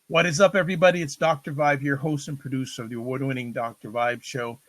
What is up, everybody? It's Dr. Vibe here, host and producer of the award-winning Dr. Vibe show.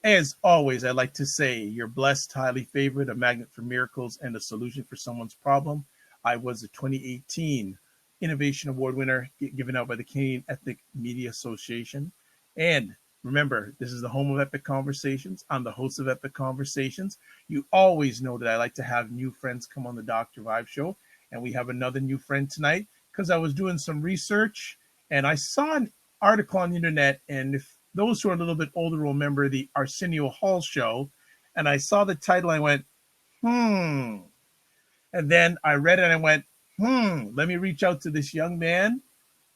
As always, I like to say you're blessed, highly favored, a magnet for miracles, and a solution for someone's problem. I was a 2018 Innovation Award winner given out by the Canadian Ethnic Media Association. And remember, this is the home of Epic Conversations. I'm the host of Epic Conversations. You always know that I like to have new friends come on the Dr. Vibe show. And we have another new friend tonight because I was doing some research and I saw an article on the internet. And if those who are a little bit older will remember the Arsenio Hall show, and I saw the title, I went, And then I read it and I went, let me reach out to this young man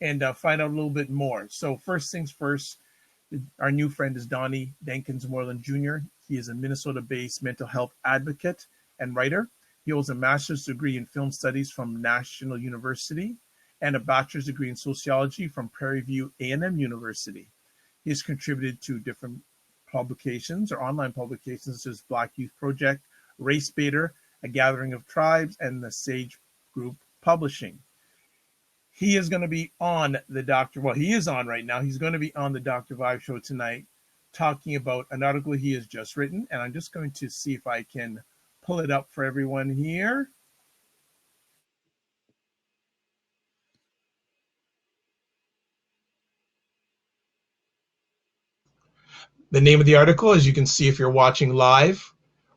and find out a little bit more. So first things first, our new friend is Donnie Denkins Moreland Jr. He is a Minnesota-based mental health advocate and writer. He holds a master's degree in film studies from National University and a bachelor's degree in sociology from Prairie View A&M University. He has contributed to different publications or online publications such as Black Youth Project, RaceBaitr, A Gathering of Tribes, and the Sage Group Publishing. He is going to be on he is on right now. He's going to be on the Dr. Vibe show tonight talking about an article he has just written. And I'm just going to see if I can pull it up for everyone here. The name of the article, as you can see if you're watching live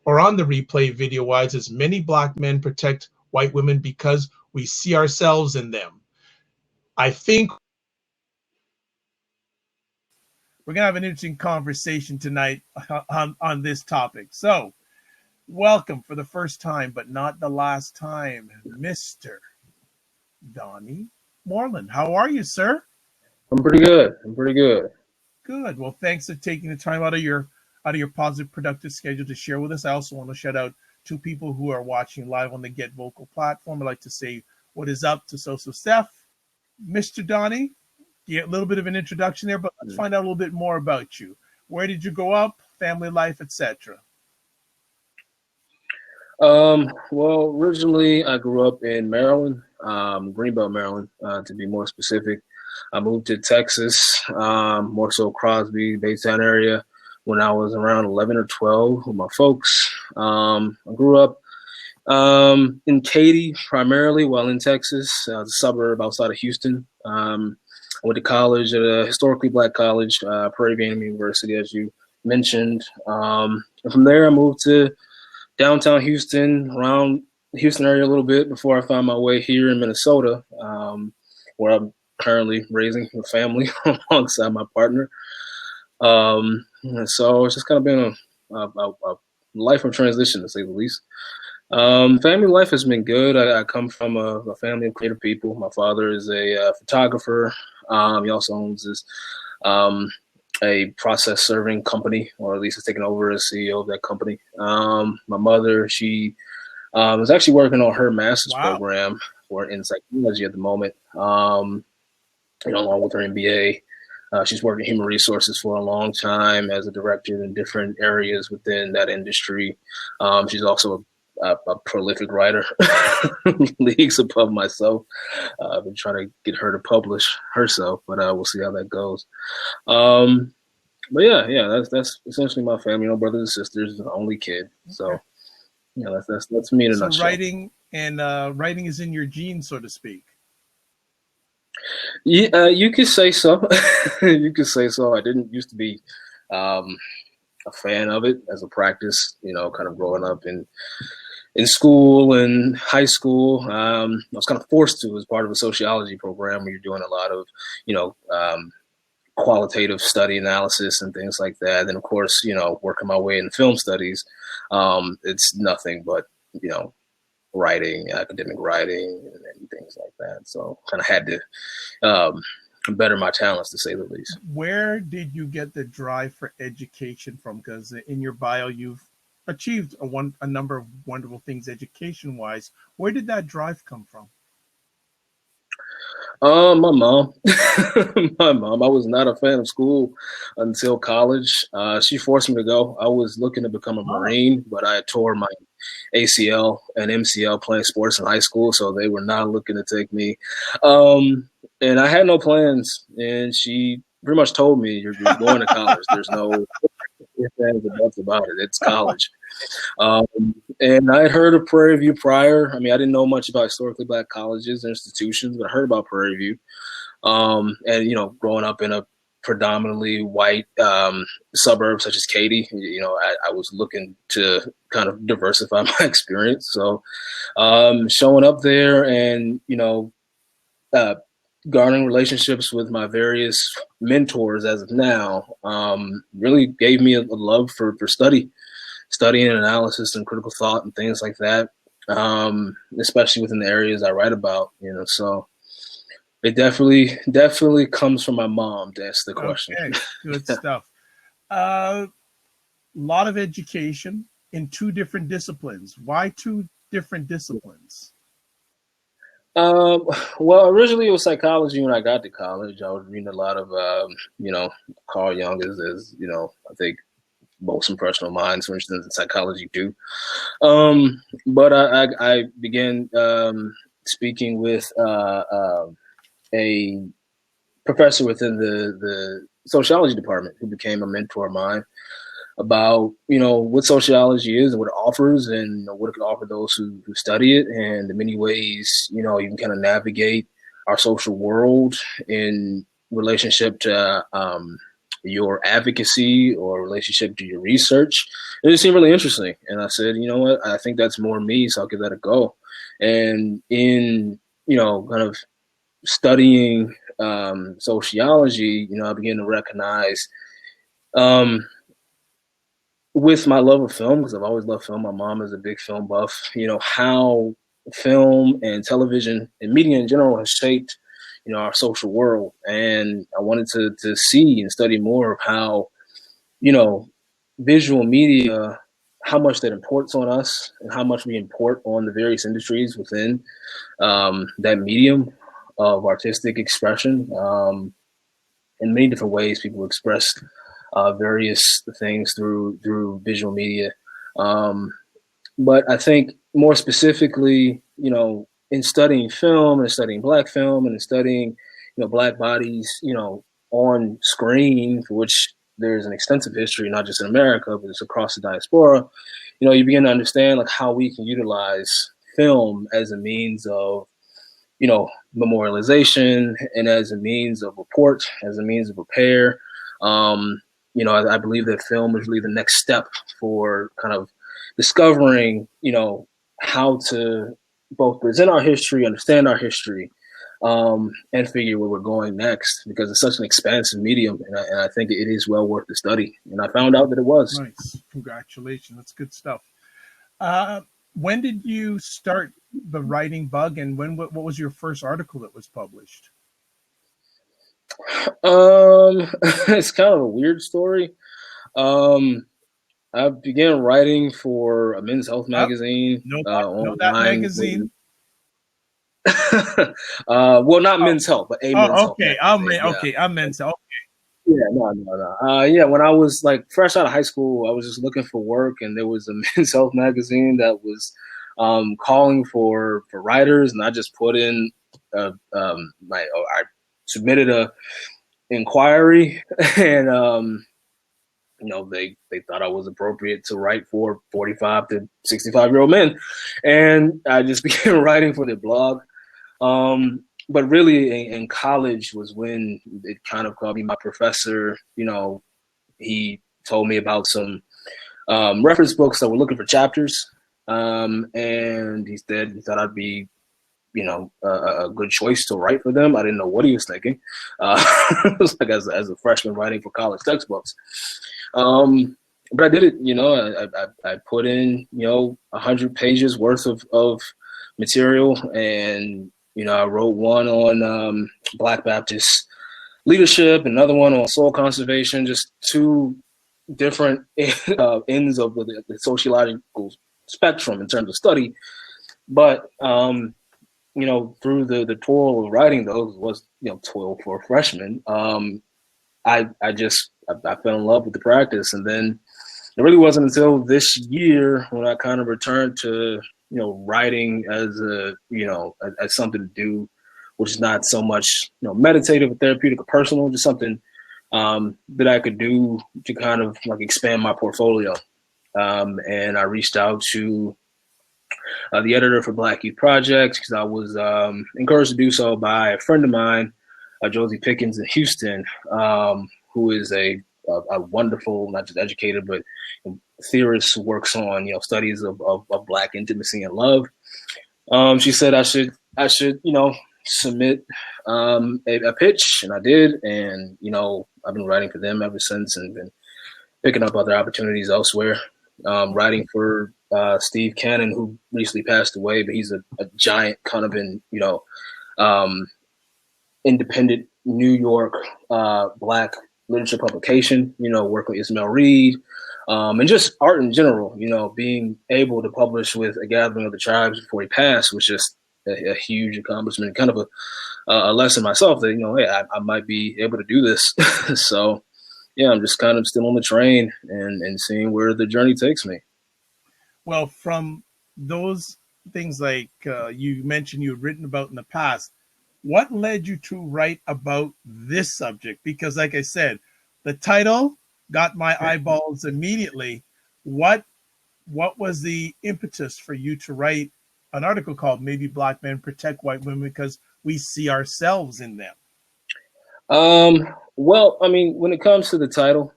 or on the replay video-wise, is Many Black Men Protect White Women Because We See Ourselves in Them. I think we're going to have an interesting conversation tonight on this topic. So, welcome for the first time, but not the last time, Mr. Donnie Moreland. How are you, sir? I'm pretty good. Good. Well, thanks for taking the time out of your positive, productive schedule to share with us. I also want to shout out two people who are watching live on the Get Vocal platform. I'd like to say what is up to Social Steph. Mr. Donnie, a little bit of an introduction there, but let's find out a little bit more about you. Where did you grow up, family life, etc.? Well, originally I grew up in Maryland, Greenbelt, Maryland, to be more specific. I moved to Texas, more so Crosby, Baytown area, when I was around 11 or 12 with my folks. I grew up in Katy primarily, while in Texas, a suburb outside of Houston. I went to college at a historically Black college, Prairie View A&M University, as you mentioned. And from there, I moved to downtown Houston, around the Houston area a little bit before I found my way here in Minnesota, where I'm currently raising a family alongside my partner. So it's just kind of been a life of transition, to say the least. Family life has been good. I come from a family of creative people. My father is a photographer. He also owns this a process serving company, or at least has taken over as CEO of that company. My mother, she was actually working on her master's program in psychology at the moment, along with her MBA. She's worked in human resources for a long time as a director in different areas within that industry. She's also a prolific writer, leagues above myself. I've been trying to get her to publish herself, but we'll see how that goes. But yeah, that's essentially my family. Brothers and sisters, the only kid. So yeah, that's me in a nutshell. Writing is in your genes, so to speak. Yeah, you could say so. You could say so. I didn't used to be a fan of it as a practice, kind of growing up in school and high school. I was kind of forced to as part of a sociology program where you're doing a lot of, qualitative study analysis and things like that. And of course, working my way in film studies, it's nothing but, writing, academic writing and things like that. So kind of had to better my talents, to say the least. Where did you get the drive for education from? Because in your bio, you've achieved a number of wonderful things education-wise. Where did that drive come from? My mom. My mom. I was not a fan of school until college. She forced me to go. I was looking to become a Marine, but I tore my ACL and MCL playing sports in high school, so they were not looking to take me. And I had no plans, and she pretty much told me, "You're going to college. There's no ifs, ands, or buts about it. It's college." Um, and I had heard of Prairie View prior. I mean, I didn't know much about historically black colleges and institutions, but I heard about Prairie View. And growing up in a predominantly white suburb such as Katy, I was looking to kind of diversify my experience. So showing up there and uh, garnering relationships with my various mentors as of now really gave me a love for studying and analysis and critical thought and things like that, especially within the areas I write about. So it definitely comes from my mom, to answer the question. Okay, good stuff. A lot of education in two different disciplines. Why two different disciplines? Well, originally it was psychology. When I got to college, I was reading a lot of, Carl Jung, as I think most impressionable minds, for instance, in psychology do. But I began speaking with a professor within the sociology department who became a mentor of mine about what sociology is and what it offers, and what it can offer those who study it, and the many ways you can kind of navigate our social world in relationship to your advocacy or relationship to your research. And it seemed really interesting, and I said, you know what, I think that's more me, so I'll give that a go. And in kind of studying sociology, I began to recognize with my love of film, because I've always loved film. My mom is a big film buff. How film and television and media in general has shaped, our social world. And I wanted to see and study more of how, visual media, how much that imports on us and how much we import on the various industries within that medium of artistic expression. In many different ways, people express various things through visual media. But I think more specifically, in studying film and studying black film and studying, black bodies, on screen, for which there's an extensive history, not just in America, but it's across the diaspora, you begin to understand like how we can utilize film as a means of, memorialization and as a means of report, as a means of repair. I believe that film is really the next step for kind of discovering, how to both present our history, understand our history, and figure where we're going next, because it's such an expansive medium, and I think it is well worth the study. And I found out that it was. Nice. Congratulations. That's good stuff. When did you start the writing bug, and what was your first article that was published? It's kind of a weird story. I began writing for a men's health magazine. Know that magazine. Well, not Men's Health, but a Men's Health. Okay, I'm Men's Health. Okay. Yeah, no. Yeah, when I was like fresh out of high school, I was just looking for work, and there was a Men's Health magazine that was calling for writers, and I just put in I submitted a inquiry, and they thought I was appropriate to write for 45 to 65-year-old men, and I just began writing for their blog. But really, in college was when it kind of called me. My professor, he told me about some reference books that were looking for chapters, and he said he thought I'd be, a good choice to write for them. I didn't know what he was thinking. It was like as a freshman writing for college textbooks. But I did it. I put in 100 pages worth of material, and I wrote one on Black Baptist leadership, another one on soil conservation, just two different ends of the sociological spectrum in terms of study. But through the toil of writing those was toil for a freshman. I fell in love with the practice, and then it really wasn't until this year when I kind of returned to writing as as something to do which is not so much, meditative or therapeutic or personal, just something that I could do to kind of like expand my portfolio. And I reached out to the editor for Black Youth Project because I was encouraged to do so by a friend of mine, Josie Pickens in Houston, who is a wonderful, not just educator, but theorist who works on, studies of Black intimacy and love. She said I should, submit a pitch, and I did. And, I've been writing for them ever since and been picking up other opportunities elsewhere. Writing for Steve Cannon, who recently passed away, but he's a giant kind of in, independent New York Black literature publication, working with Ismail Reed, and just art in general, being able to publish with A Gathering of the Tribes before he passed was just a huge accomplishment, kind of a lesson myself that, hey, I might be able to do this. So, yeah, I'm just kind of still on the train and seeing where the journey takes me. Well, from those things like you mentioned you had written about in the past, what led you to write about this subject? Because like I said, the title got my eyeballs immediately. What was the impetus for you to write an article called Maybe Black Men Protect White Women Because We See Ourselves in Them? Well, I mean, when it comes to the title,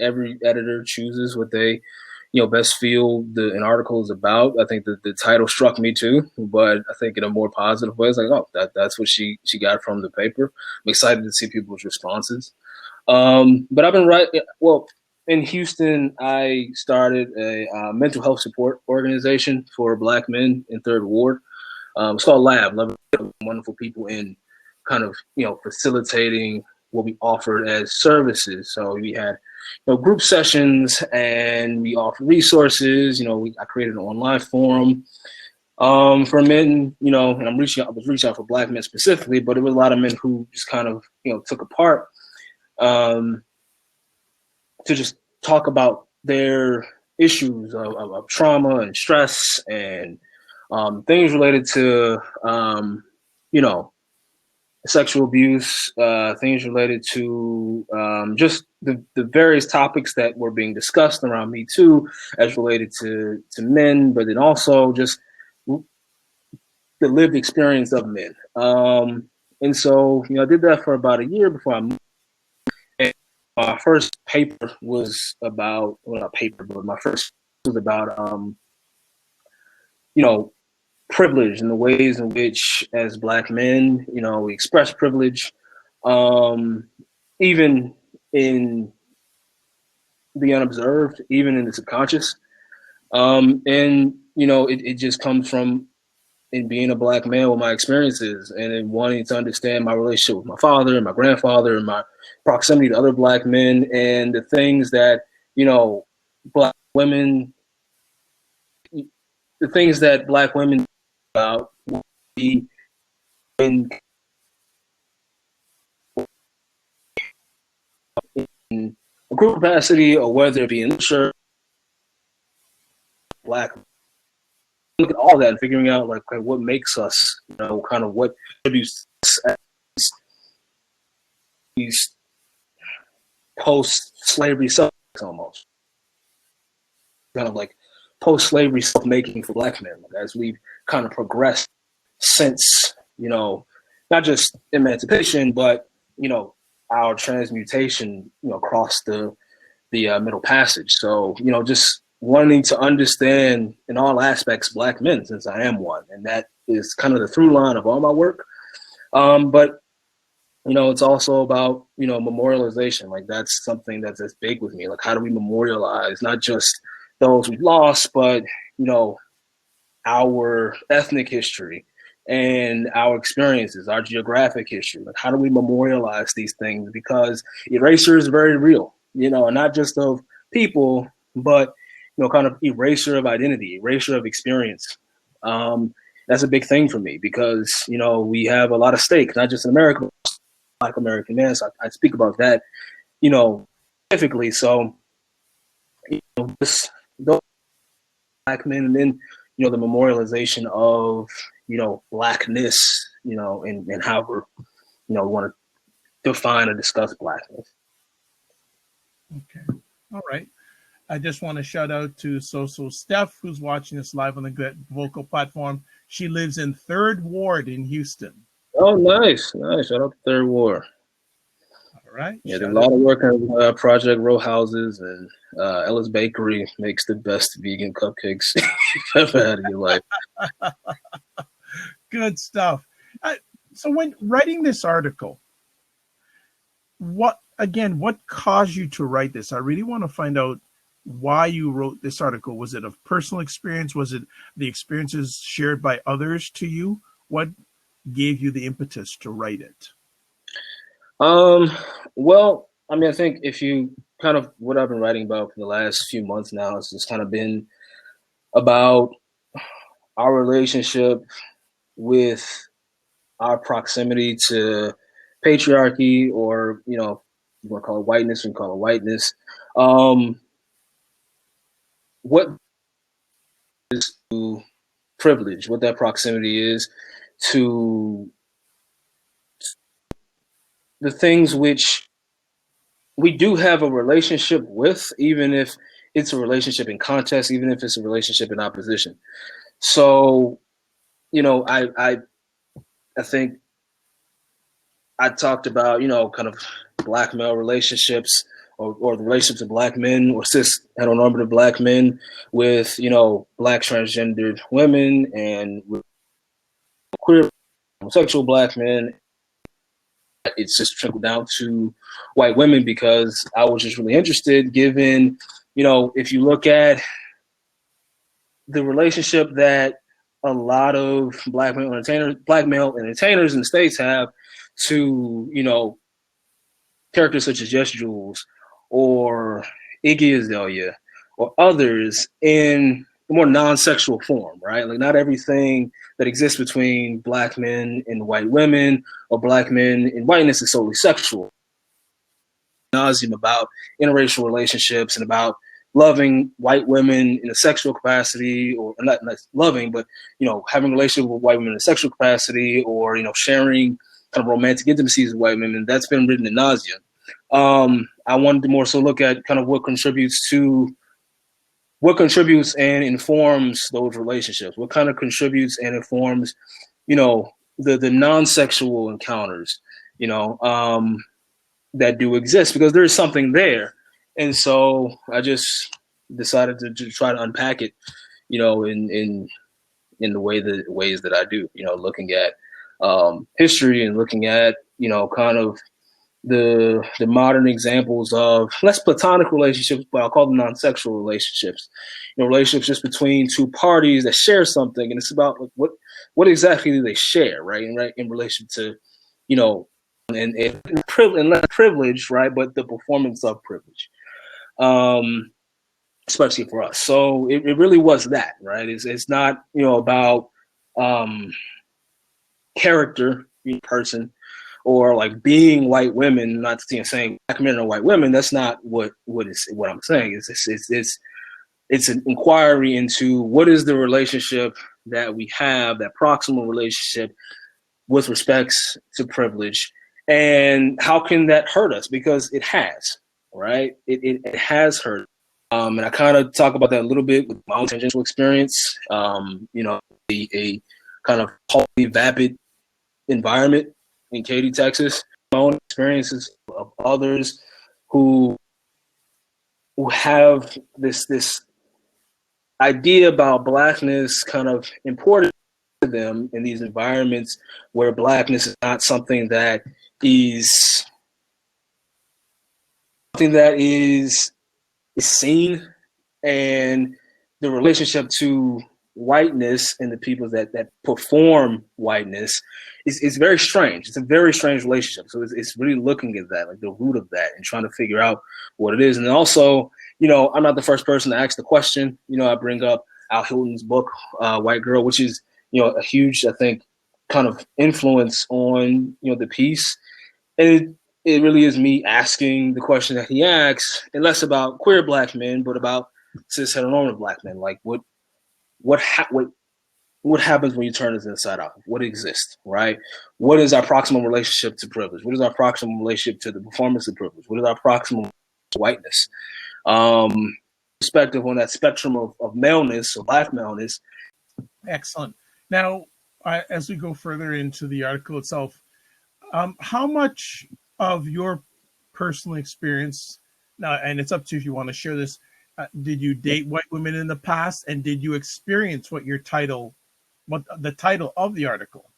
every editor chooses what they, best feel an article is about. I think that the title struck me too, but I think in a more positive way, it's like, oh, that's what she got from the paper. I'm excited to see people's responses. But I've been writing, well, in Houston, I started a mental health support organization for Black men in Third Ward. It's called Lab, wonderful people in kind of, facilitating what we offered as services. So we had, group sessions, and we offer resources. I created an online forum for men, and I was reaching out for Black men specifically, but it was a lot of men who just kind of, took apart to just talk about their issues of trauma and stress and things related to, sexual abuse, things related to just the various topics that were being discussed around Me Too as related to men, but then also just the lived experience of men. And so, I did that for about a year before I moved. And my first paper was about, well, not paper, but my first was about, privilege and the ways in which, as Black men, we express privilege, even in the unobserved, even in the subconscious. And, it just comes from in being a Black man with my experiences and in wanting to understand my relationship with my father and my grandfather and my proximity to other Black men and the things that, Black women, the things that Black women about in a group capacity or whether it be in literature, Black. Look at all that and figuring out like what makes us, kind of what attributes these post-slavery subjects almost. Kind of like post-slavery self-making for Black men, like, as we've kind of progressed since, not just emancipation, but, our transmutation, across the Middle Passage. So, just wanting to understand in all aspects Black men, since I am one, and that is kind of the through line of all my work. But, it's also about, memorialization. Like, that's something that's big with me. Like, how do we memorialize not just those we've lost, but, our ethnic history and our experiences, our geographic history? Like, how do we memorialize these things? Because erasure is very real, and not just of people, but, kind of erasure of identity, erasure of experience. That's a big thing for me because, we have a lot of stake, not just in America, but Black American men. So I speak about that, specifically. So, those Black men, and then, the memorialization of, blackness, and how we're, want to define or discuss blackness. Okay. All right. I just want to shout out to Steph, who's watching us live on the Get Vocal platform. She lives in 3rd Ward in Houston. Oh, nice. Shout out to 3rd Ward. All right. Yeah, there's a lot of work on Project Row Houses, and Ellis Bakery makes the best vegan cupcakes you've ever had in your life. Good stuff. So when writing this article, what caused you to write this? I really want to find out why you wrote this article. Was it of personal experience? Was it the experiences shared by others to you? What gave you the impetus to write it? Well, I mean, I think if you kind of what I've been writing about for the last few months now, it's just kind of been about our relationship with our proximity to patriarchy, or, you want to call it whiteness, we can call it whiteness. What is to privilege, what that proximity is to the things which we do have a relationship with, even if it's a relationship in contest, even if it's a relationship in opposition. So, I think I talked about, kind of black male relationships, or the relationships of black men, or cis heteronormative black men with, black transgendered women, and with queer homosexual black men. It's just trickled down to white women, because I was just really interested, given, if you look at the relationship that a lot of black male entertainers in the States have to, characters such as Just Jules or Iggy Azalea or others in a more non-sexual form, right? Like, not everything that exists between black men and white women, or black men and whiteness, is solely sexual. Nauseum about interracial relationships, and about loving white women in a sexual capacity, or not loving, but, having a relationship with white women in a sexual capacity, or, sharing kind of romantic intimacies with white women. That's been written in nauseam. I wanted to more so look at kind of what contributes and informs those relationships. What kind of contributes and informs, the non-sexual encounters, that do exist, because there is something there. And so I just decided to try to unpack it, in the ways that I do, looking at history, and looking at, kind of the modern examples of less platonic relationships, but I'll call them non-sexual relationships, relationships just between two parties that share something. And it's about, like, what exactly do they share, right? And in relation to, and less privilege, right? But the performance of privilege, especially for us. So it really was that, right? It's not, about character, person, or like being white women. Not saying black men are white women. That's not what I'm saying. It's an inquiry into what is the relationship that we have, that proximal relationship with respects to privilege, and how can that hurt us? Because it has, right? It has hurt. And I kind of talk about that a little bit with my own tangential experience. A kind of wholly vapid environment in Katy, Texas. My own experiences of others who have this idea about blackness kind of important to them in these environments where blackness is not something that is seen, and the relationship to whiteness and the people that perform whiteness is very strange. It's a very strange relationship. So it's really looking at that, like the root of that, and trying to figure out what it is. And also, I'm not the first person to ask the question. I bring up Al Hilton's book, White Girl, which is, a huge, I think, kind of influence on, the piece. And it really is me asking the question that he asks, and less about queer black men, but about cis heteronormative black men. Like, what what happens when you turn this inside out? What exists, right? What is our proximal relationship to privilege? What is our proximal relationship to the performance of privilege? What is our proximal whiteness? Perspective on that spectrum of maleness or black maleness. Excellent. Now, as we go further into the article itself, how much of your personal experience, now, and it's up to you if you want to share this, did you date white women in the past, and did you experience what the title of the article?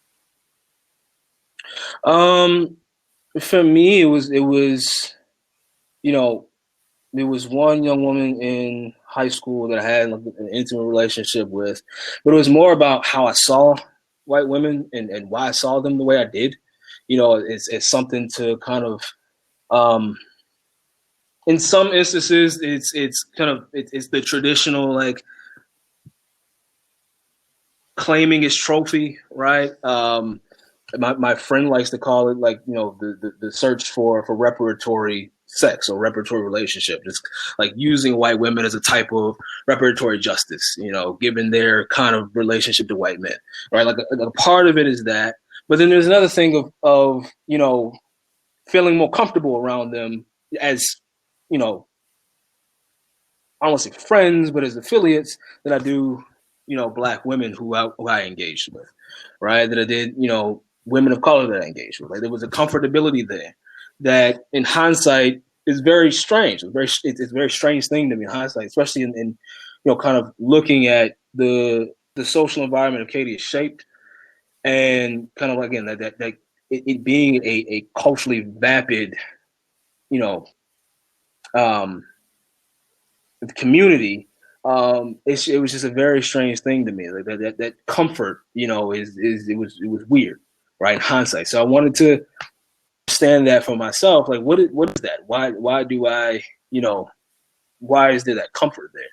For me, it was, you know, there was one young woman in high school that I had an intimate relationship with, but it was more about how I saw white women and why I saw them the way I did. You know, it's something to kind of, in some instances, it's the traditional, like, claiming his trophy, right? My friend likes to call it, like, you know, the search for reparatory sex or reparatory relationship, just like using white women as a type of reparatory justice, you know, given their kind of relationship to white men, right? Like a part of it is that, but then there's another thing of you know, feeling more comfortable around them as, you know, I don't want to say friends, but as affiliates that I do, you know, black women who I engaged with, right? That I did, you know, women of color that I engaged with. Like, there was a comfortability there that, in hindsight, is very strange. It's a very strange thing to me in hindsight, especially in you know, kind of looking at the social environment of Katie is shaped, and kind of, again, that it being a culturally vapid, you know, community. It was just a very strange thing to me. Like that comfort, you know, it was weird, right? In hindsight. So I wanted to understand that for myself. Like, what is that? Why do I, you know, why is there that comfort there?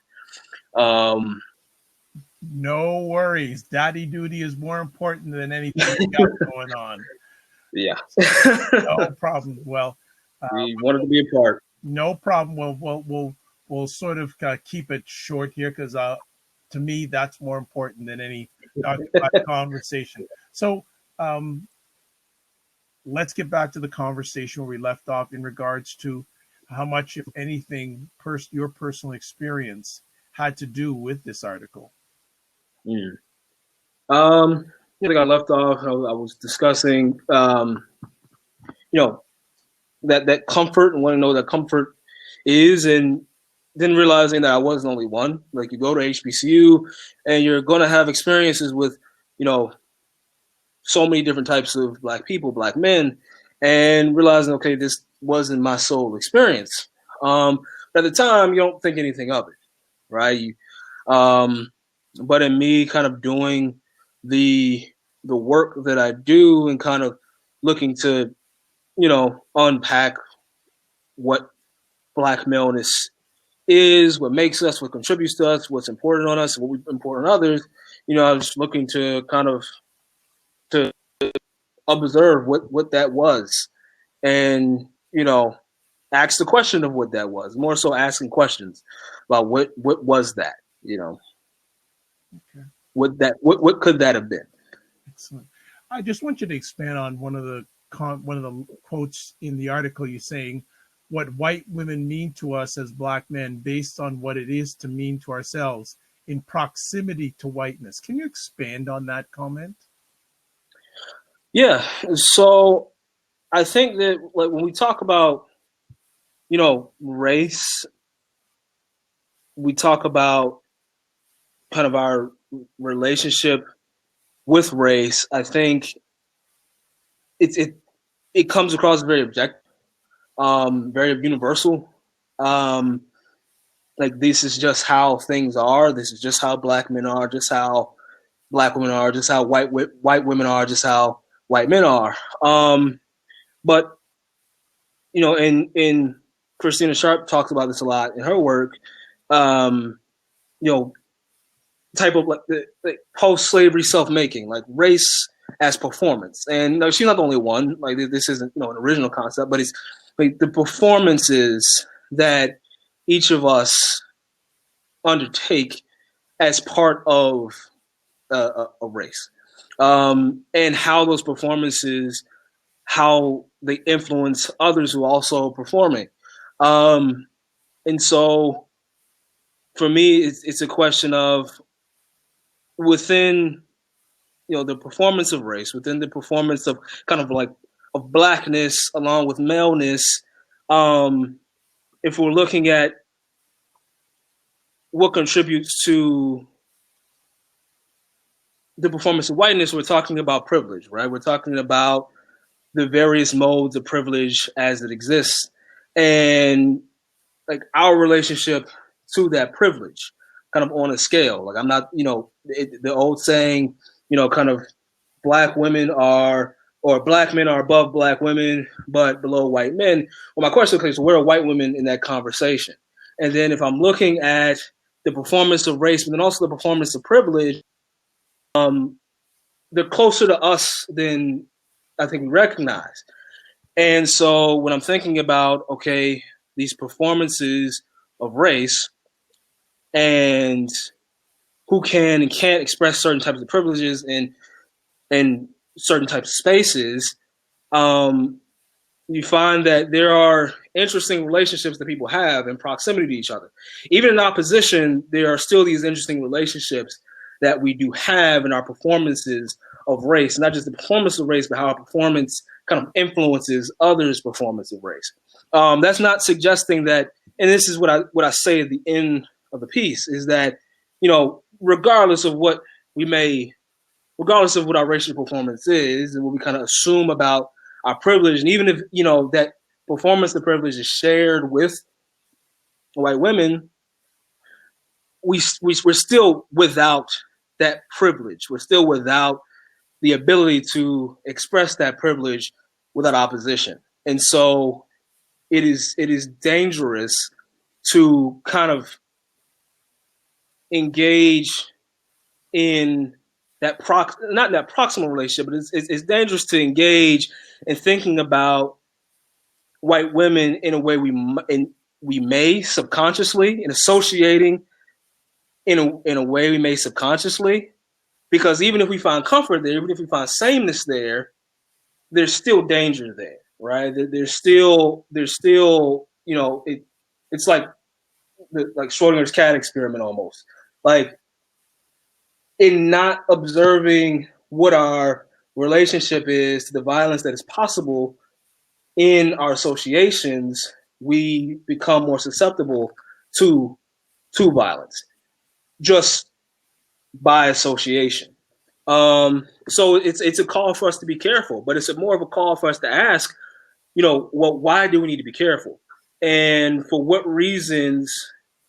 No worries. Daddy duty is more important than anything you got going on. Yeah. No problem. Well, we wanted to be a part. No problem. We'll sort of keep it short here, because to me, that's more important than any conversation. So let's get back to the conversation where we left off in regards to how much, if anything, your personal experience had to do with this article. I think I left off. I was discussing, you know, that comfort, and want to know what comfort is, and then realizing that I wasn't only one. Like, you go to HBCU and you're going to have experiences with, you know, so many different types of black people, black men, and realizing, okay, this wasn't my sole experience. But at the time, you don't think anything of it, right? But in me kind of doing the work that I do and kind of looking to, you know, unpack what black maleness is, what makes us, what contributes to us, what's important on us, what important on others, you know, I was looking to kind of to observe what that was, and, you know, ask the question of what that was. More so asking questions about what was that, you know. Okay. What could that have been? Excellent. I just want you to expand on one of the quotes in the article. You're saying what white women mean to us as black men based on what it is to mean to ourselves in proximity to whiteness. Can you expand on that comment? Yeah. So I think that, like, when we talk about, you know, race, we talk about kind of our relationship with race. I think it comes across very objective, very universal. Like, this is just how things are. This is just how black men are, just how black women are, just how white women are, just how white men are. But, you know, in Christina Sharp talks about this a lot in her work. You know, type of like post-slavery self-making, like race as performance. And, you know, she's not the only one. Like, this isn't, you know, an original concept, but it's like the performances that each of us undertake as part of of race, and how those performances, how they influence others who are also performing. And so for me, it's a question of within, the performance of race, within the performance of kind of like of blackness along with maleness. If we're looking at what contributes to the performance of whiteness, we're talking about privilege, right? We're talking about the various modes of privilege as it exists, and like our relationship to that privilege, kind of on a scale. Like I'm not, the old saying, kind of black women are, or black men are above black women, but below white men. Well, my question is, where are white women in that conversation? And then if I'm looking at the performance of race, but then also the performance of privilege, they're closer to us than I think we recognize. And so when I'm thinking about, okay, these performances of race and who can and can't express certain types of privileges in certain types of spaces, you find that there are interesting relationships that people have in proximity to each other. Even in opposition, there are still these interesting relationships that we do have in our performances of race, not just the performance of race, but how our performance kind of influences others' performance of race. That's not suggesting that, and this is what I say at the end of the piece, is that, regardless of what our racial performance is, and what we kind of assume about our privilege, and even if, that performance of privilege is shared with white women, we're still without that privilege. We're still without the ability to express that privilege without opposition. And so it is dangerous to kind of engage in that not that proximal relationship, but it's dangerous to engage in thinking about white women in a way we may subconsciously, in associating in a way we may subconsciously, because even if we find comfort there, even if we find sameness there, there's still danger there, right? There's still it's like Schrodinger's cat experiment almost, like in not observing what our relationship is to the violence that is possible in our associations, we become more susceptible to violence just by association. So it's a call for us to be careful, but it's more of a call for us to ask, why do we need to be careful? And for what reasons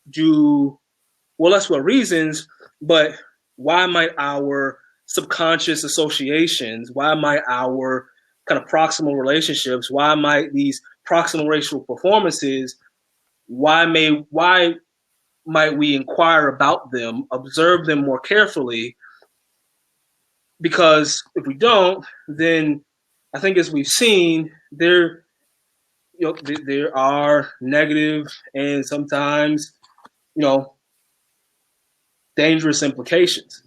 that's what reasons, but why might our subconscious associations, why might our kind of proximal relationships, why might these proximal racial performances, why might we inquire about them, observe them more carefully? Because if we don't, then I think, as we've seen, there are negative and sometimes, dangerous implications.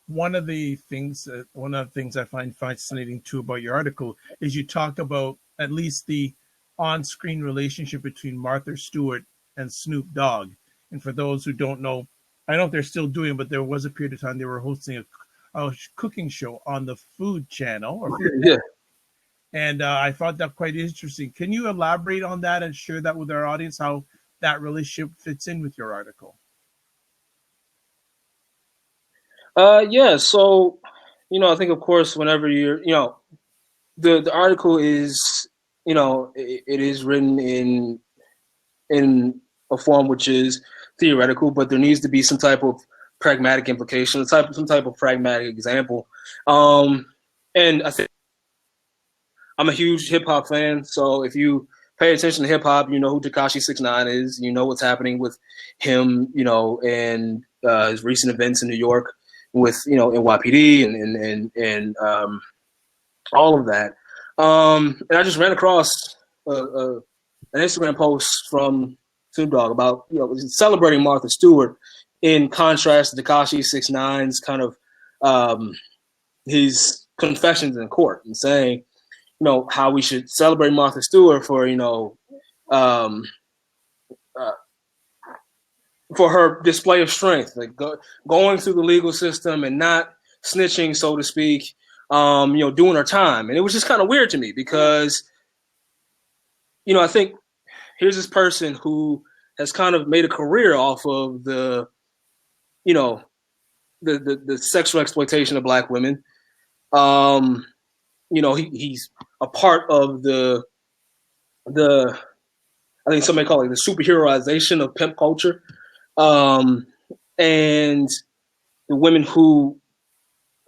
One of the things I find fascinating too about your article is you talk about at least the on-screen relationship between Martha Stewart and Snoop Dogg. And for those who don't know, I don't know if they're still doing, but there was a period of time they were hosting a cooking show on the Food Channel. Yeah. And I thought that quite interesting. Can you elaborate on that and share that with our audience, how that relationship fits in with your article? Yeah. So, I think, of course, whenever you're, the article is, it is written in a form which is theoretical, but there needs to be some type of pragmatic implication, some type of pragmatic example. And I think I'm a huge hip hop fan, so if you pay attention to hip hop, you know who Tekashi 6ix9ine is. You know what's happening with him, and his recent events in New York with NYPD and all of that. And I just ran across an Instagram post from Snoop Dogg about celebrating Martha Stewart in contrast to Tekashi 6ix9ine's kind of his confessions in court and saying, how we should celebrate Martha Stewart for, for her display of strength, like going through the legal system and not snitching, so to speak, doing her time. And it was just kind of weird to me because, I think here's this person who has kind of made a career off of the sexual exploitation of Black women. He's a part of the I think somebody call it the superheroization of pimp culture. And the women who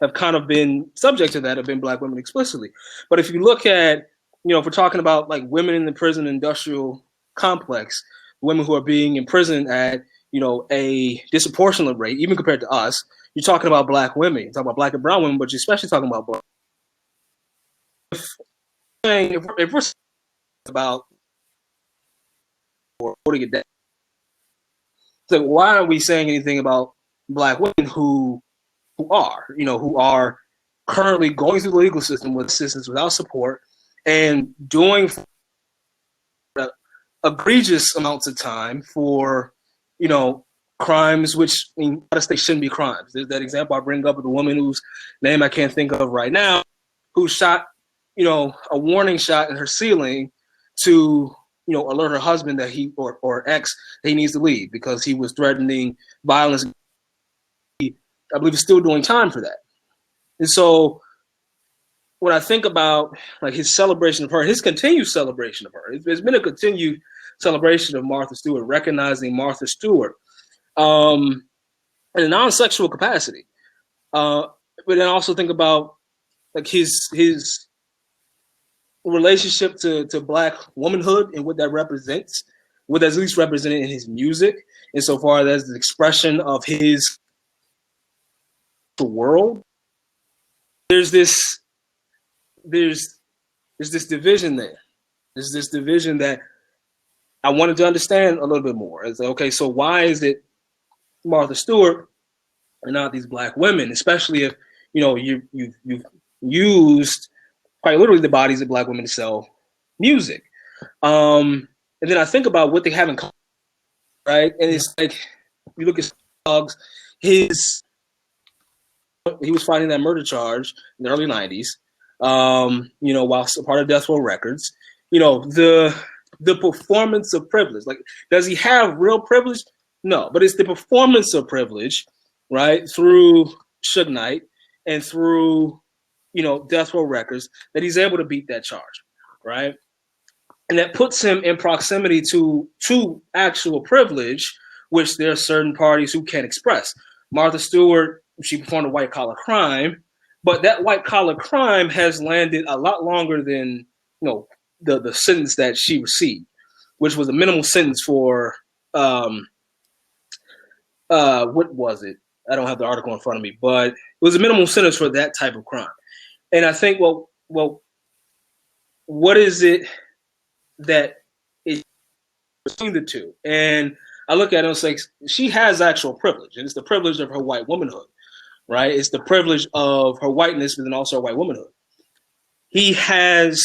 have kind of been subject to that have been Black women explicitly. But if you look at, if we're talking about like women in the prison industrial complex, women who are being imprisoned at, a disproportionate rate, even compared to us, you're talking about Black women, you're talking about Black and brown women, but you're especially talking about Black. If we're about putting it down, so why aren't we saying anything about Black women who are currently going through the legal system with assistance, without support, and doing egregious amounts of time for, crimes which in the United States shouldn't be crimes. There's that example I bring up of the woman whose name I can't think of right now, who shot, a warning shot in her ceiling to, alert her husband that he or ex that he needs to leave because he was threatening violence. I believe he's still doing time for that. And so when I think about like his celebration of her, his continued celebration of her, there's been a continued celebration of Martha Stewart, recognizing Martha Stewart in a non-sexual capacity. But then also think about like his relationship to Black womanhood and what that represents, what that's at least represented in his music, insofar as the expression of his world. There's this division there. There's this division that I wanted to understand a little bit more. It's like, okay, so why is it Martha Stewart and not these Black women, especially if you've used quite literally the bodies of Black women to sell music. And then I think about what they have in common, right? And it's like, you look at Dogs, he was fighting that murder charge in the early 90s, while part of Death Row Records. The performance of privilege. Like, does he have real privilege? No, but it's the performance of privilege, right? Through Suge Knight and through Death Row Records, that he's able to beat that charge, right? And that puts him in proximity to actual privilege, which there are certain parties who can't express. Martha Stewart, she performed a white collar crime, but that white collar crime has landed a lot longer than the sentence that she received, which was a minimal sentence for what was it? I don't have the article in front of me, but it was a minimal sentence for that type of crime. And I think, well, what is it that is between the two? And I look at it and it's like, she has actual privilege, and it's the privilege of her white womanhood, right? It's the privilege of her whiteness, but then also her white womanhood. He has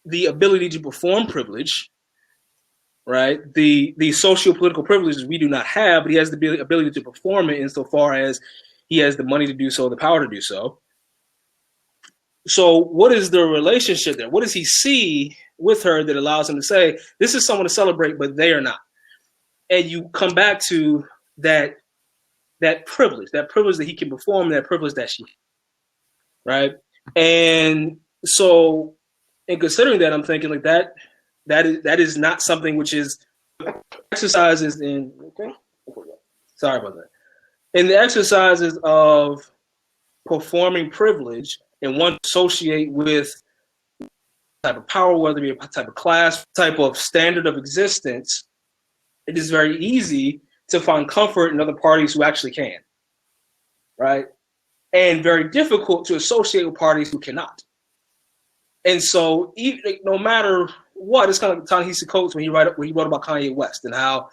the ability to perform privilege, right? The socio-political privileges we do not have, but he has the ability to perform it insofar as he has the money to do so, the power to do so. So what is the relationship there? What does he see with her that allows him to say, this is someone to celebrate, but they are not? And you come back to that privilege that he can perform, that privilege that she, right? And so in considering that, I'm thinking like that is not something which is exercises in, okay, sorry about that. In the exercises of performing privilege, and one associate with type of power, whether it be a type of class, type of standard of existence, it is very easy to find comfort in other parties who actually can, right? And very difficult to associate with parties who cannot. And so, even, no matter what, it's kind of like Ta-Nehisi Coates when he wrote about Kanye West and how,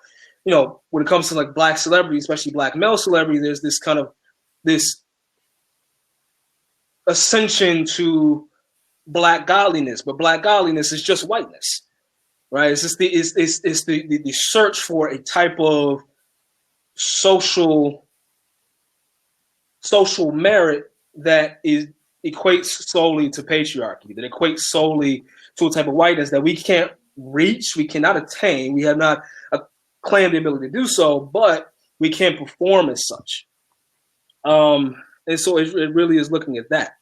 when it comes to like black celebrity, especially black male celebrity, there's this kind of this ascension to black godliness, but black godliness is just whiteness, right? It's just the search for a type of social merit that equates solely to patriarchy, that equates solely to a type of whiteness that we can't reach, we cannot attain, we have not claimed the ability to do so, but we can perform as such. And so it really is looking at that.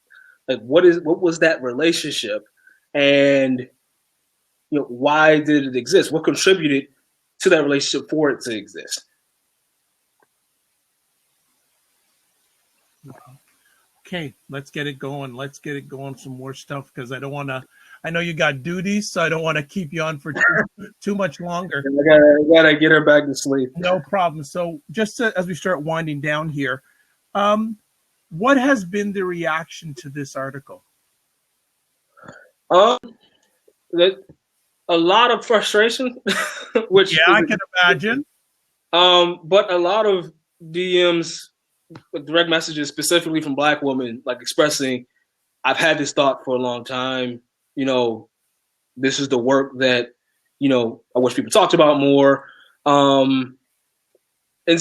Like, what was that relationship, and why did it exist? What contributed to that relationship for it to exist? Okay, let's get it going. Let's get it going. Some more stuff, because I don't want to. I know you got duties, so I don't want to keep you on for too much longer. I gotta get her back to sleep. No problem. So, just as we start winding down here, what has been the reaction to this article? A lot of frustration, which I can imagine. But a lot of DMs, direct messages, specifically from Black women, like expressing, "I've had this thought for a long time. This is the work that I wish people talked about more." And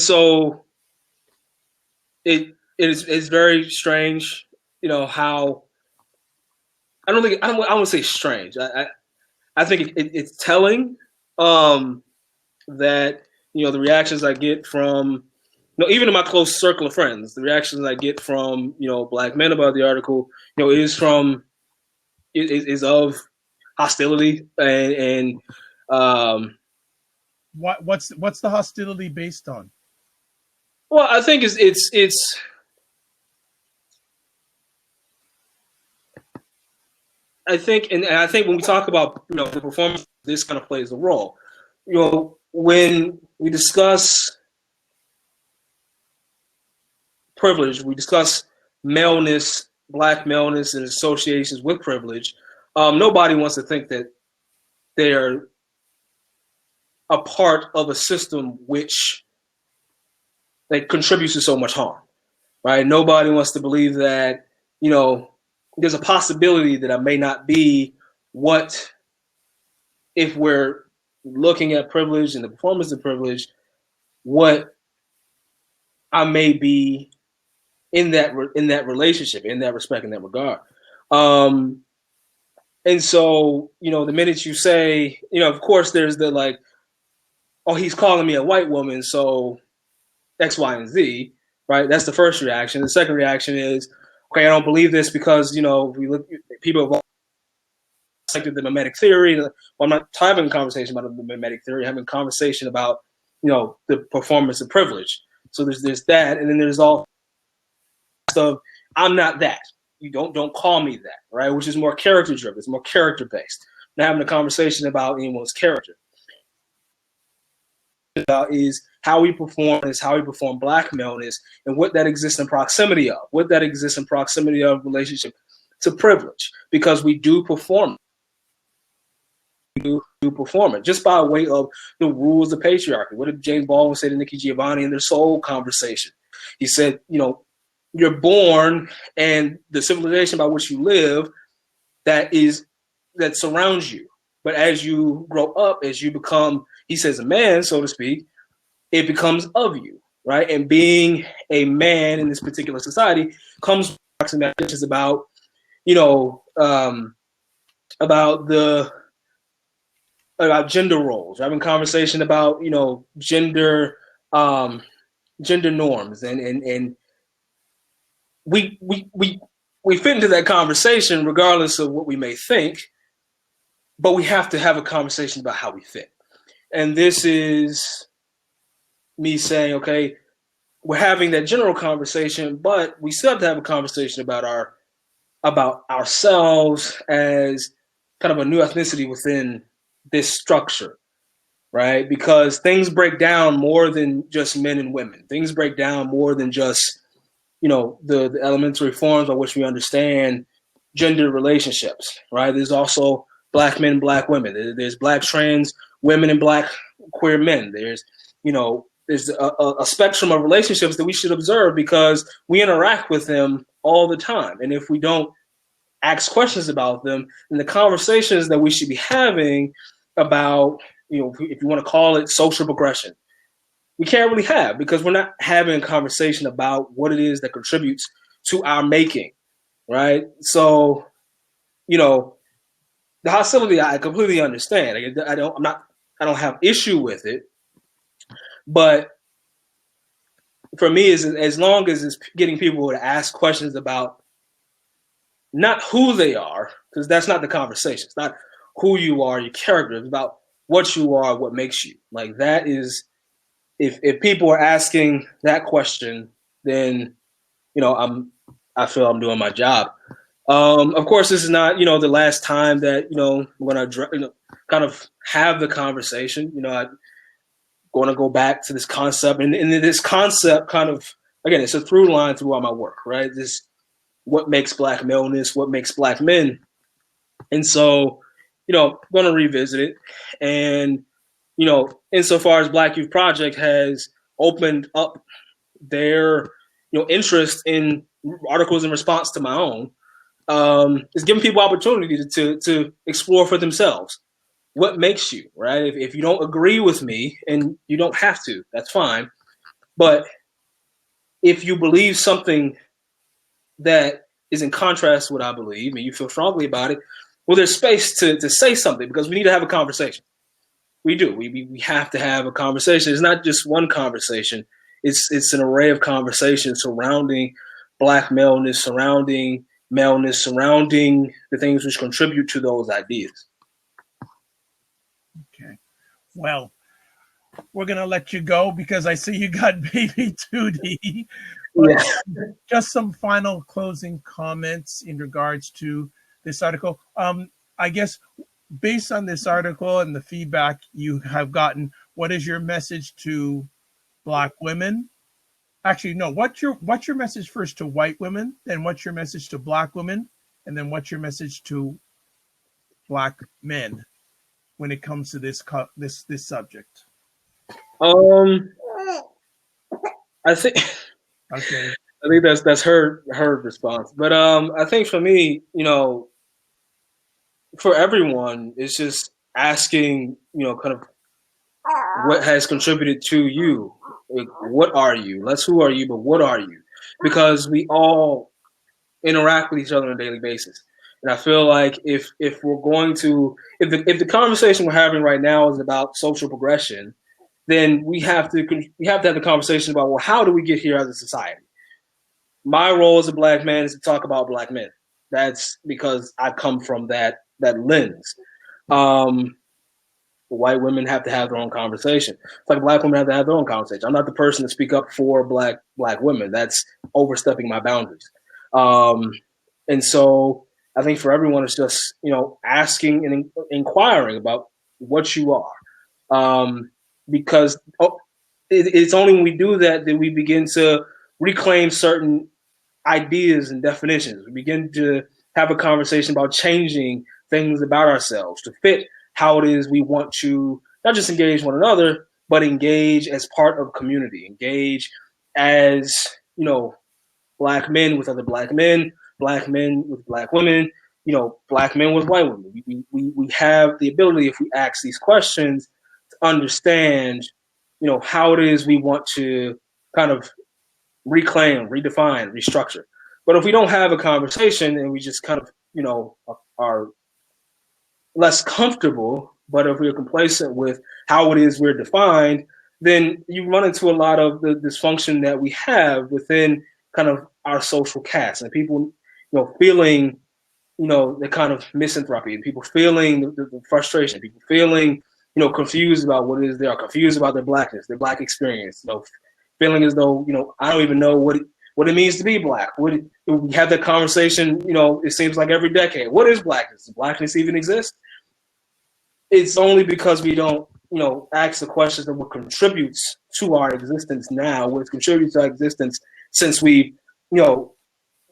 so it's very strange, how I want to say strange. I think it's telling that the reactions I get from even in my close circle of friends, the reactions I get from Black men about the article, is of hostility and what's the hostility based on? Well, I think it's I think when we talk about the performance, this kind of plays a role. When we discuss privilege, we discuss maleness, Black maleness, and associations with privilege. Nobody wants to think that they're a part of a system which contributes to so much harm, right? Nobody wants to believe that there's a possibility that I may not be what, if we're looking at privilege and the performance of privilege, what I may be in that relationship, in that respect, in that regard. And so, the minute you say, of course, there's the oh, he's calling me a white woman, so X, Y, and Z, right? That's the first reaction. The second reaction is, okay, I don't believe this because, we look, people have accepted the mimetic theory. Well, I'm not having a conversation about the mimetic theory. I'm having a conversation about, the performance of privilege. So there's that, and then there's all stuff. I'm not that. You don't call me that, right? Which is more character driven. It's more character based. Not having a conversation about anyone's character. Is how we perform Black maleness, and what that exists in proximity of, relationship to privilege, because we do perform it just by way of the rules of patriarchy. What did James Baldwin say to Nikki Giovanni in their soul conversation? He said, you're born, and the civilization by which you live that surrounds you. But as you grow up, as you become, he says, a man, so to speak, it becomes of you, right? And being a man in this particular society comes with approximations about, about gender roles. We're having conversation about, gender norms, and we fit into that conversation regardless of what we may think, but we have to have a conversation about how we fit. And this is me saying, okay, we're having that general conversation, but we still have to have a conversation about ourselves as kind of a new ethnicity within this structure, right? Because things break down more than just men and women. Things break down more than just, the elementary forms by which we understand gender relationships, right? There's also Black men and Black women. There's Black trans women and Black queer men. There's, there's a spectrum of relationships that we should observe because we interact with them all the time. And if we don't ask questions about them, then the conversations that we should be having about, if you want to call it social progression, we can't really have because we're not having a conversation about what it is that contributes to our making, right? So, the hostility, I completely understand. I don't have issue with it, but for me, is as long as it's getting people to ask questions about not who they are, because that's not the conversation. It's not who you are, your character. It's about what you are, what makes you. Like that is, if people are asking that question, then I feel I'm doing my job. Of course, this is not the last time that I'm going to kind of have the conversation. I'm going to go back to this concept, and this concept kind of, again, it's a through line throughout my work, right? This what makes Black maleness, what makes Black men, and so I'm going to revisit it, and insofar as Black Youth Project has opened up their interest in articles in response to my own. Is giving people opportunity to explore for themselves what makes you, right? If you don't agree with me, and you don't have to, that's fine. But if you believe something that is in contrast to what I believe, and you feel strongly about it, well, there's space to say something because we need to have a conversation. We do. We have to have a conversation. It's not just one conversation. It's an array of conversations surrounding Black maleness, surrounding the things which contribute to those ideas. Okay. Well, we're going to let you go because I see you got baby 2D. Yeah. Just some final closing comments in regards to this article. I guess based on this article and the feedback you have gotten, what is your message to Black women? Actually, no, what's your message first to white women? Then what's your message to Black women? And then what's your message to Black men when it comes to this subject? I think okay. I think that's her response. But I think for me, for everyone, it's just asking, kind of what has contributed to you. Like, what are you? Less who are you, but what are you? Because we all interact with each other on a daily basis. And I feel like if we're going to, if the conversation we're having right now is about social progression, then we have to have the conversation about, well, how do we get here as a society? My role as a Black man is to talk about Black men. That's because I come from that lens. White women have to have their own conversation. It's like Black women have to have their own conversation. I'm not the person to speak up for Black women. That's overstepping my boundaries. And so I think for everyone, it's just, asking and inquiring about what you are. Because it's only when we do that we begin to reclaim certain ideas and definitions. We begin to have a conversation about changing things about ourselves to fit how it is we want to not just engage one another, but engage as part of community, engage as, Black men with other Black men, Black men with Black women, Black men with white women. We have the ability, if we ask these questions, to understand, how it is we want to kind of reclaim, redefine, restructure. But if we don't have a conversation and we just kind of, are less comfortable, but if we're complacent with how it is we're defined, then you run into a lot of the dysfunction that we have within kind of our social caste, and people, feeling, the kind of misanthropy, and people feeling the frustration, people feeling, confused about what it is they are, confused about their Blackness, their Black experience, feeling as though, I don't even know what it means to be Black. We have that conversation, it seems like every decade. What is Blackness? Does Blackness even exist? It's only because we don't, ask the questions of what contributes to our existence now, what contributes to our existence since we,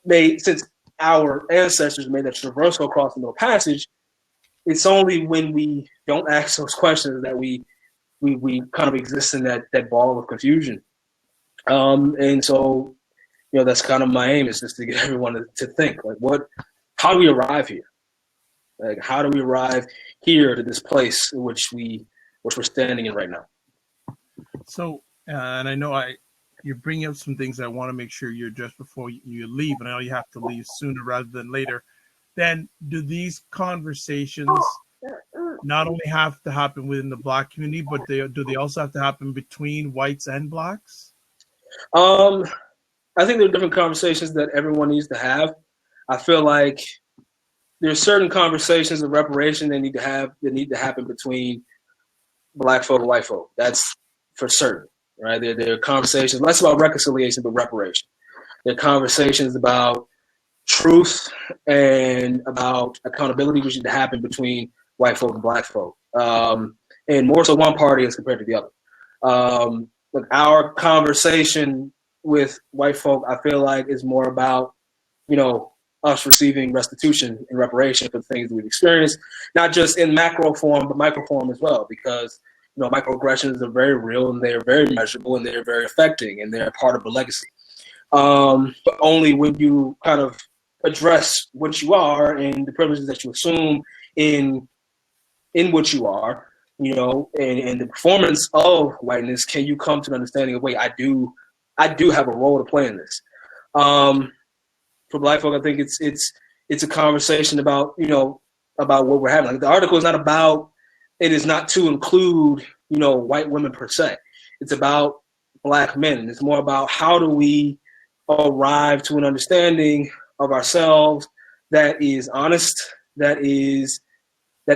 since our ancestors made that traversal across the Middle Passage. It's only when we don't ask those questions that we we kind of exist in that ball of confusion. And so, that's kind of my aim, is just to get everyone to think, like, how do we arrive here? Like, how do we arrive here to this place in which we're standing in right now? So, and I know you're bringing up some things I want to make sure you address before you leave, and I know you have to leave sooner rather than later. Then, do these conversations not only have to happen within the Black community, but do they also have to happen between whites and Blacks? I think there are different conversations that everyone needs to have. I feel like there's certain conversations of reparation that need to happen between Black folk and white folk. That's for certain, right? There are conversations less about reconciliation, but reparation. There are conversations about truth and about accountability, which need to happen between white folk and Black folk, and more so one party as compared to the other. Like, our conversation with white folk, I feel like, is more about, us receiving restitution and reparation for the things that we've experienced, not just in macro form, but micro form as well, because, microaggressions are very real, and they're very measurable, and they're very affecting, and they're part of a legacy. But only when you kind of address what you are and the privileges that you assume in what you are, and the performance of whiteness, can you come to an understanding of, wait, I do have a role to play in this. For Black folk, I think it's a conversation about, about what we're having. Like, the article is not about, it is not to include, white women per se. It's about Black men. It's more about, how do we arrive to an understanding of ourselves that is honest, that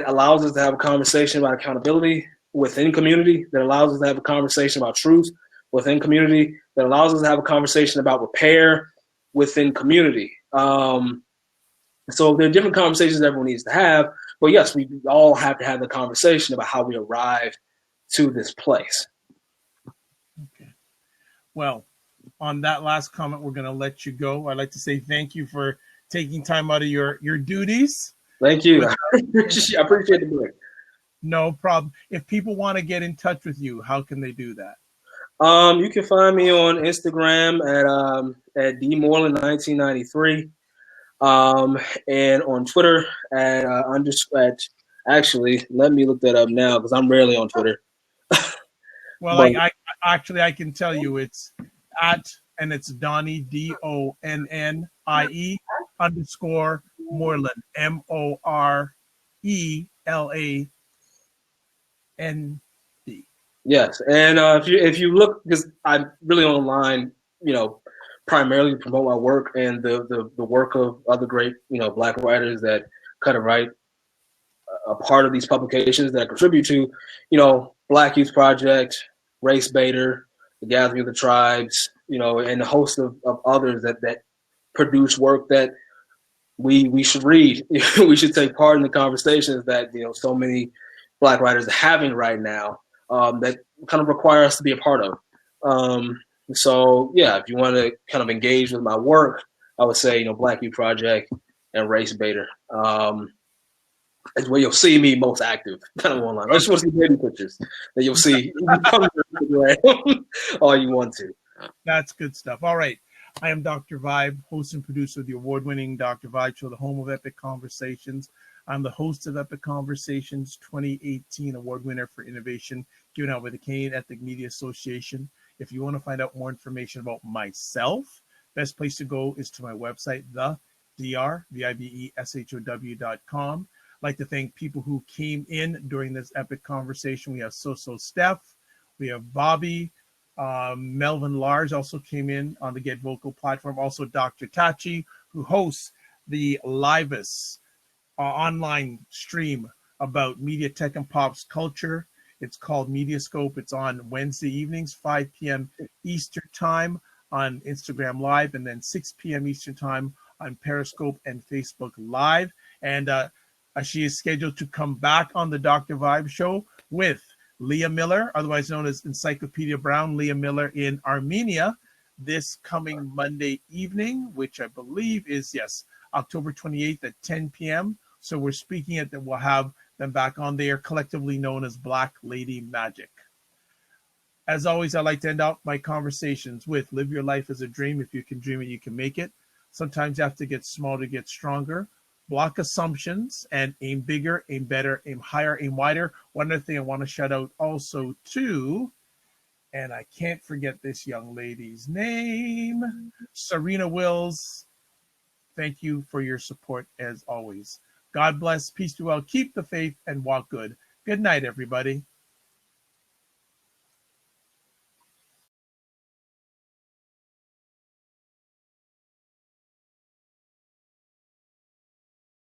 allows us to have a conversation about accountability within community, that allows us to have a conversation about truth within community, that allows us to have a conversation about repair within community. So there are different conversations everyone needs to have, but yes, we all have to have the conversation about how we arrived to this place. Okay. Well, on that last comment, we're going to let you go. I'd like to say thank you for taking time out of your duties. Thank you. I appreciate the break. No problem. If people want to get in touch with you, how can they do that? You can find me on Instagram at dmoreland1993, and on Twitter at actually, let me look that up now, because I'm rarely on Twitter. Well, I can tell you it's and it's Donnie DONNIE _ Moreland MORELAND. Yes, and if you look, because I'm really online, primarily to promote my work and the work of other great, Black writers that kind of write a part of these publications that I contribute to, Black Youth Project, RaceBaitr, the Gathering of the Tribes, and a host of others that produce work that we should read. We should take part in the conversations that, so many Black writers are having right now, that kind of require us to be a part of. So yeah, if you want to kind of engage with my work, I would say, Black Youth Project and RaceBaitr is where you'll see me most active, kind of online. I just want to see baby pictures that you'll see all you want to. That's good stuff. All right. I am Dr. Vibe, host and producer of the award-winning Dr. Vibe Show, the home of Epic Conversations. I'm the host of Epic Conversations 2018 award winner for innovation, given out by the Canadian Ethnic Media Association. If you want to find out more information about myself, best place to go is to my website, VIBESHOW.com. I'd like to thank people who came in during this epic conversation. We have Steph, we have Bobby, Melvin Large also came in on the Get Vocal platform. Also, Dr. Tachi, who hosts the Livus online stream about media, tech, and pops culture. It's called Mediascope. It's on Wednesday evenings, 5 p.m. Eastern Time on Instagram Live, and then 6 p.m. Eastern Time on Periscope and Facebook Live. And she is scheduled to come back on the Dr. Vibe Show with Leah Miller, otherwise known as Encyclopedia Brown, Leah Miller in Armenia, this coming Monday evening, which I believe is, October 28th at 10 p.m. So we're speaking at that. We'll have them back on there, collectively known as Black Lady Magic. As always, I like to end out my conversations with live your life as a dream. If you can dream it, you can make it. Sometimes you have to get small to get stronger. Block assumptions and aim bigger, aim better, aim higher, aim wider. One other thing I want to shout out also to, and I can't forget this young lady's name, Serena Wills. Thank you for your support as always. God bless, peace be well, keep the faith, and walk good. Good night, everybody.